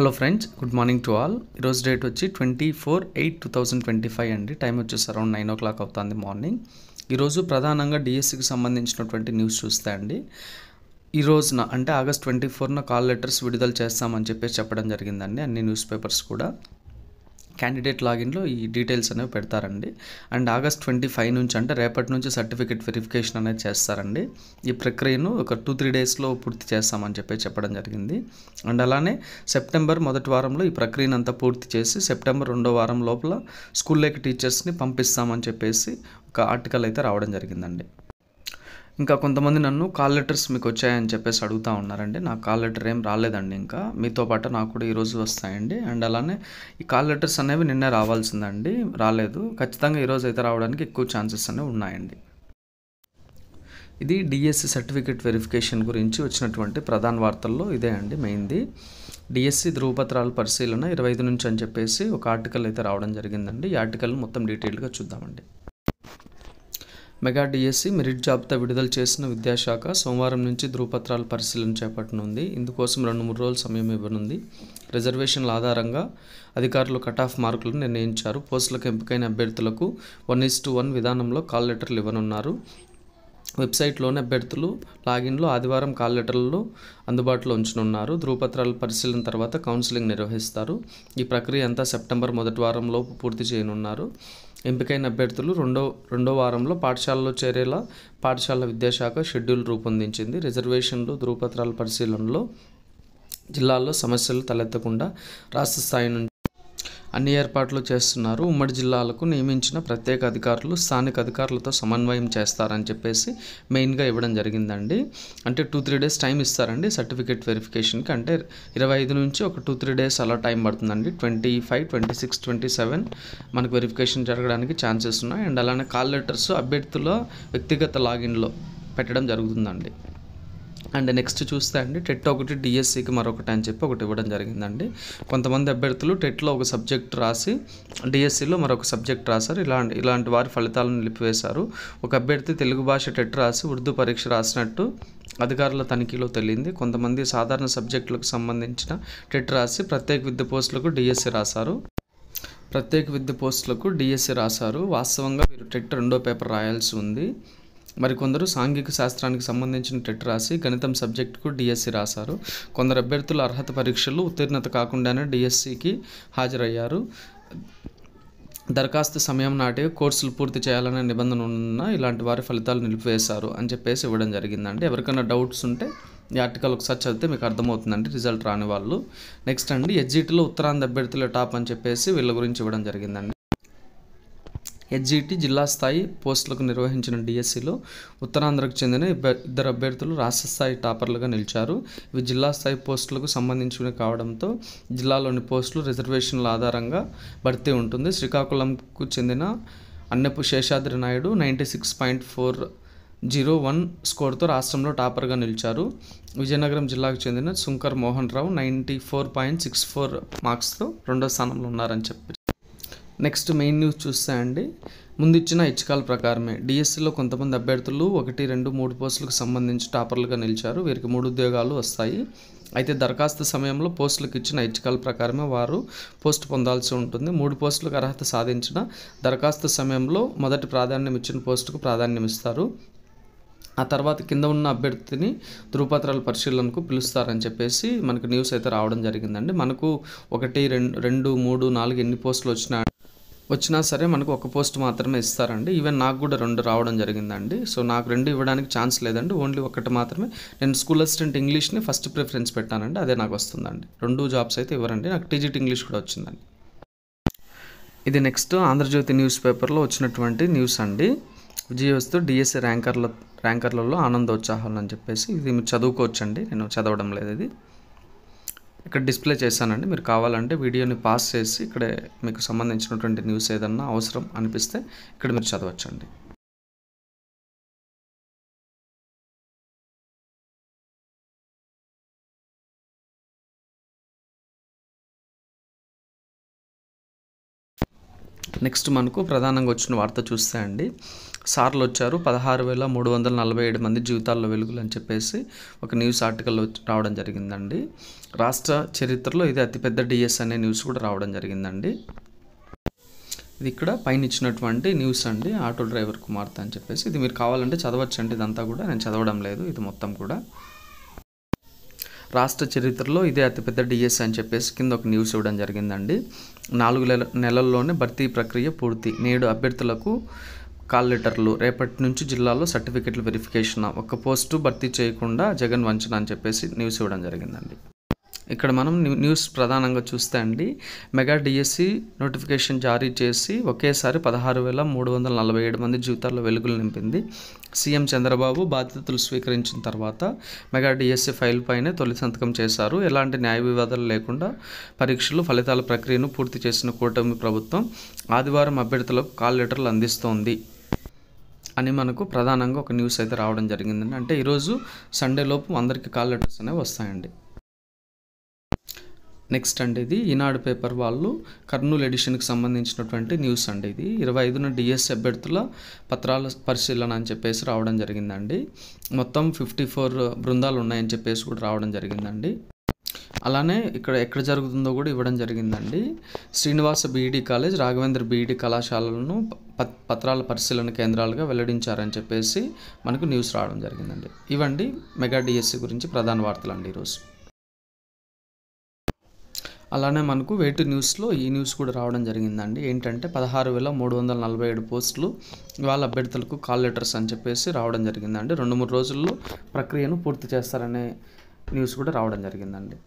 Hello friends, good morning to all. ఈరోజు date వచ్చి 24/8/2025 అండి. టైం వచ్చేసి అరౌండ్ 9 o'clock అవుతుంది మార్నింగ్. ఈరోజు ప్రధానంగా డిఎస్సికి సంబంధించినటువంటి న్యూస్ చూస్తే అండి, ఈ రోజున అంటే ఆగస్ట్ 24న కాల్ లెటర్స్ విడుదల చేస్తామని చెప్పడం జరిగిందండి. అన్ని న్యూస్ పేపర్స్ కూడా క్యాండిడేట్ లాగిన్లో ఈ డీటెయిల్స్ అనేవి పెడతారండి. అండ్ ఆగస్ట్ 25 నుంచి అంటే రేపటి నుంచి సర్టిఫికేట్ వెరిఫికేషన్ అనేది చేస్తారండి. ఈ ప్రక్రియను ఒక 2-3 డేస్లో పూర్తి చేస్తామని చెప్పడం జరిగింది. అండ్ అలానే సెప్టెంబర్ మొదటి వారంలో ఈ ప్రక్రియను అంతా పూర్తి చేసి సెప్టెంబర్ 2వ వారం లోపల స్కూల్లోకి టీచర్స్ని పంపిస్తామని చెప్పేసి ఒక ఆర్టికల్ అయితే రావడం జరిగిందండి. ఇంకా కొంతమంది నన్ను కాల్ లెటర్స్ మీకు వచ్చాయని అడుగుతూ ఉన్నారండి. నాకు కాల్ లెటర్ ఏం రాలేదండి. ఇంకా మీతో పాటు నాకు కూడా ఈరోజు వస్తాయండి. అండ్ అలానే ఈ కాల్ లెటర్స్ అనేవి నిన్నే రావాల్సిందండి, రాలేదు. ఖచ్చితంగా ఈరోజు అయితే రావడానికి ఎక్కువ ఛాన్సెస్ అనేవి ఉన్నాయండి. ఇది డిఎస్సి సర్టిఫికేట్ వెరిఫికేషన్ గురించి వచ్చినటువంటి ప్రధాన వార్తల్లో ఇదే అండి మెయిన్ది. డిఎస్సి ధృవపత్రాల పరిశీలన 25 నుంచి అని చెప్పేసి ఒక ఆర్టికల్ అయితే రావడం జరిగిందండి. ఈ ఆర్టికల్ మొత్తం డీటెయిల్గా చూద్దామండి. మెగా డిఎస్సి మెరిట్ జాబితా విడుదల చేసిన విద్యాశాఖ సోమవారం నుంచి ధృవపత్రాల పరిశీలన చేపట్టనుంది. ఇందుకోసం 2-3 రోజుల సమయం ఇవ్వనుంది. రిజర్వేషన్ల ఆధారంగా అధికారులు కట్ ఆఫ్ మార్కులను నిర్ణయించారు. పోస్టులకు ఎంపికైన అభ్యర్థులకు 1:1 విధానంలో కాల్ లెటర్లు ఇవ్వనున్నారు. వెబ్సైట్లోని అభ్యర్థులు లాగిన్లో ఆదివారం కాల్ లెటర్లు అందుబాటులో ఉంచనున్నారు. ధృవపత్రాల పరిశీలన తర్వాత కౌన్సిలింగ్ నిర్వహిస్తారు. ఈ ప్రక్రియ అంతా సెప్టెంబర్ మొదటి వారంలోపు పూర్తి చేయనున్నారు. ఎంపికైన అభ్యర్థులు రెండో వారంలో పాఠశాలలో చేరేలా పాఠశాల విద్యాశాఖ షెడ్యూల్ రూపొందించింది. రిజర్వేషన్లు ధృవపత్రాల పరిశీలనలో జిల్లాల్లో సమస్యలు తలెత్తకుండా రాష్ట్ర స్థాయి నుంచి అన్ని ఏర్పాట్లు చేస్తున్నారు. ఉమ్మడి జిల్లాలకు నియమించిన ప్రత్యేక అధికారులు స్థానిక అధికారులతో సమన్వయం చేస్తారని మెయిన్గా ఇవ్వడం జరిగిందండి. అంటే 2-3 డేస్ టైం ఇస్తారండి సర్టిఫికేట్ వెరిఫికేషన్కి. అంటే 25 నుంచి ఒక 2-3 డేస్ అలా టైం పడుతుందండి. 25, 26, 27 మనకు వెరిఫికేషన్ జరగడానికి ఛాన్సెస్ ఉన్నాయి. అండ్ అలానే కాల్ లెటర్స్ అభ్యర్థుల వ్యక్తిగత లాగిన్లో పెట్టడం జరుగుతుందండి. అండ్ నెక్స్ట్ చూస్తే అండి, టెట్ ఒకటి డిఎస్సికి మరొకటి అని ఒకటి ఇవ్వడం జరిగిందండి. కొంతమంది అభ్యర్థులు టెట్లో ఒక సబ్జెక్ట్ రాసి డిఎస్సిలో మరొక సబ్జెక్ట్ రాశారు. ఇలాంటి వారి ఫలితాలను నిలిపివేశారు. ఒక అభ్యర్థి తెలుగు భాష టెట్ రాసి ఉర్దూ పరీక్ష రాసినట్టు అధికారుల తనిఖీలో తెలియంది. కొంతమంది సాధారణ సబ్జెక్టులకు సంబంధించిన టెట్ రాసి ప్రత్యేక విద్య పోస్టులకు డిఎస్సి రాశారు. వాస్తవంగా వీరు టెట్ రెండో పేపర్ రాయాల్సి ఉంది. మరికొందరు సాంఘిక శాస్త్రానికి సంబంధించిన టెట్ రాసి గణితం సబ్జెక్టుకు డిఎస్సి రాశారు. కొందరు అభ్యర్థులు అర్హత పరీక్షలు ఉత్తీర్ణత కాకుండానే డిఎస్సికి హాజరయ్యారు. దరఖాస్తు సమయం నాటే కోర్సులు పూర్తి చేయాలనే నిబంధన ఉన్న ఇలాంటి వారి ఫలితాలు నిలిపివేశారు అని ఇవ్వడం జరిగిందండి. ఎవరికైనా డౌట్స్ ఉంటే ఈ ఆర్టికల్ ఒకసారి చదివితే మీకు అర్థమవుతుందండి, రిజల్ట్ రాని వాళ్ళు. నెక్స్ట్ అండి, హెచ్జిటిలో ఉత్తరాంధ్ర అభ్యర్థుల టాప్ అని వీళ్ళ గురించి ఇవ్వడం జరిగిందండి. హెచ్జిటి జిల్లా స్థాయి పోస్టులకు నిర్వహించిన డిఎస్సిలో ఉత్తరాంధ్రకు చెందిన ఇద్దరు అభ్యర్థులు రాష్ట్ర స్థాయి టాపర్లుగా నిలిచారు. ఇవి జిల్లా స్థాయి పోస్టులకు సంబంధించినవి కావడంతో జిల్లాలోని పోస్టులు రిజర్వేషన్ల ఆధారంగా భర్తీ ఉంటుంది. శ్రీకాకుళంకు చెందిన అన్నపు శేషాద్రి నాయుడు 96.401 స్కోర్తో రాష్ట్రంలో టాపర్గా నిలిచారు. విజయనగరం జిల్లాకు చెందిన శుంకర్ మోహన్ రావు 94.64 మార్క్స్తో రెండో స్థానంలో ఉన్నారని నెక్స్ట్ మెయిన్ న్యూస్ చూస్తే అండి, ముందిచ్చిన ఇచ్చకాల ప్రకారమే డిఎస్సిలో కొంతమంది అభ్యర్థులు 1, 2, 3 పోస్టులకు సంబంధించి టాపర్లుగా నిలిచారు. వీరికి 3 ఉద్యోగాలు వస్తాయి. అయితే దరఖాస్తు సమయంలో పోస్టులకు ఇచ్చిన ఇచ్చకాల ప్రకారమే వారు పోస్టు పొందాల్సి ఉంటుంది. 3 పోస్టులకు అర్హత సాధించిన దరఖాస్తు సమయంలో మొదటి ప్రాధాన్యం ఇచ్చిన పోస్టుకు ప్రాధాన్యం ఇస్తారు. ఆ తర్వాత కింద ఉన్న అభ్యర్థిని ధృవపత్రాల పరిశీలనకు పిలుస్తారని మనకు న్యూస్ అయితే రావడం జరిగిందండి. మనకు 1, 2, 3, 4 ఎన్ని పోస్టులు వచ్చినా సరే మనకు ఒక పోస్ట్ మాత్రమే ఇస్తారండి. ఈవెన్ నాకు కూడా 2 రావడం జరిగిందండి. సో నాకు 2 ఇవ్వడానికి ఛాన్స్ లేదండి, ఓన్లీ 1 మాత్రమే. నేను స్కూల్ అసిస్టెంట్ ఇంగ్లీష్ని ఫస్ట్ ప్రిఫరెన్స్ పెట్టానండి, అదే నాకు వస్తుందండి. 2 జాబ్స్ అయితే ఇవ్వరండి. నాకు టీజీటీ ఇంగ్లీష్ కూడా వచ్చిందండి. ఇది నెక్స్ట్ ఆంధ్రజ్యోతి న్యూస్ పేపర్లో వచ్చినటువంటి న్యూస్ అండి. విజయవస్తు డిఎస్సి ర్యాంకర్లలో ఆనందోత్సాహాలు అని ఇది మీరు చదువుకోవచ్చండి. నేను చదవడం లేదు, ఇది ఇక్కడ డిస్ప్లే చేశానండి. మీరు కావాలంటే వీడియోని పాస్ చేసి ఇక్కడ మీకు సంబంధించినటువంటి న్యూస్ ఏదన్నా అవసరం అనిపిస్తే ఇక్కడ మీరు చదవచ్చండి. నెక్స్ట్ మనకు ప్రధానంగా వచ్చిన వార్త చూస్తే అండి, సార్లు వచ్చారు, 16,347 మంది జీవితాల్లో వెలుగులు అని చెప్పేసి ఒక న్యూస్ ఆర్టికల్ రావడం జరిగిందండి. రాష్ట్ర చరిత్రలో ఇది అతిపెద్ద డిఎస్ అనే న్యూస్ కూడా రావడం జరిగిందండి. ఇది ఇక్కడ పైన ఇచ్చినటువంటి న్యూస్ అండి, ఆటో డ్రైవర్ కుమార్తె అని చెప్పేసి. ఇది మీరు కావాలంటే చదవచ్చు అండి, ఇదంతా కూడా నేను చదవడం లేదు, ఇది మొత్తం కూడా. రాష్ట్ర చరిత్రలో ఇదే అతిపెద్ద డిఎస్ అని చెప్పేసి కింద ఒక న్యూస్ ఇవ్వడం జరిగిందండి. 4 నెలల్లోనే భర్తీ ప్రక్రియ పూర్తి, నేడు అభ్యర్థులకు కాల్ లెటర్లు, రేపటి నుంచి జిల్లాలో సర్టిఫికెట్ల వెరిఫికేషన్, ఒక్క పోస్టు భర్తీ చేయకుండా జగన్ వంచన అని చెప్పేసి న్యూస్ ఇవ్వడం జరిగిందండి. ఇక్కడ మనం న్యూస్ ప్రధానంగా చూస్తే అండి, మెగా డిఎస్సి నోటిఫికేషన్ జారీ చేసి ఒకేసారి 16,347 మంది జీవితాల్లో వెలుగులు నింపింది. సీఎం చంద్రబాబు బాధ్యతలు స్వీకరించిన తర్వాత మెగా డిఎస్సి ఫైల్ పైనే తొలి సంతకం చేశారు. ఎలాంటి న్యాయ వివాదాలు లేకుండా పరీక్షలు ఫలితాల ప్రక్రియను పూర్తి చేసిన కూటమి ప్రభుత్వం ఆదివారం అభ్యర్థులకు కాల్ లెటర్లు అందిస్తోంది అని మనకు ప్రధానంగా ఒక న్యూస్ అయితే రావడం జరిగిందండి. అంటే ఈరోజు సండే లోపు అందరికీ కాల్ లెటర్స్ అనేవి వస్తాయండి. నెక్స్ట్ అండి, ఇది ఈనాడు పేపర్ వాళ్ళు కర్నూలు ఎడిషన్కి సంబంధించినటువంటి న్యూస్ అండి. ఇది 25న డిఎస్సి అభ్యర్థుల పత్రాల పరిశీలన అని చెప్పేసి రావడం జరిగిందండి. మొత్తం 54 బృందాలు ఉన్నాయని చెప్పేసి కూడా రావడం జరిగిందండి. అలానే ఇక్కడ ఎక్కడ జరుగుతుందో కూడా ఇవ్వడం జరిగిందండి. Srinivasa BEd college, Raghavendra BEd కళాశాలలను పత్రాల పరిశీలన కేంద్రాలుగా వెల్లడించారని చెప్పేసి మనకు న్యూస్ రావడం జరిగిందండి. ఇవండి మెగా డిఎస్సి గురించి ప్రధాన వార్తలు అండి ఈరోజు. అలానే మనకు వేటు న్యూస్లో ఈ న్యూస్ కూడా రావడం జరిగిందండి. ఏంటంటే 16,347 పోస్టులు వాళ్ళ అభ్యర్థులకు కాల్ లెటర్స్ అని చెప్పేసి రావడం జరిగిందండి. 2-3 రోజుల్లో ప్రక్రియను పూర్తి చేస్తారనే న్యూస్ కూడా రావడం జరిగిందండి.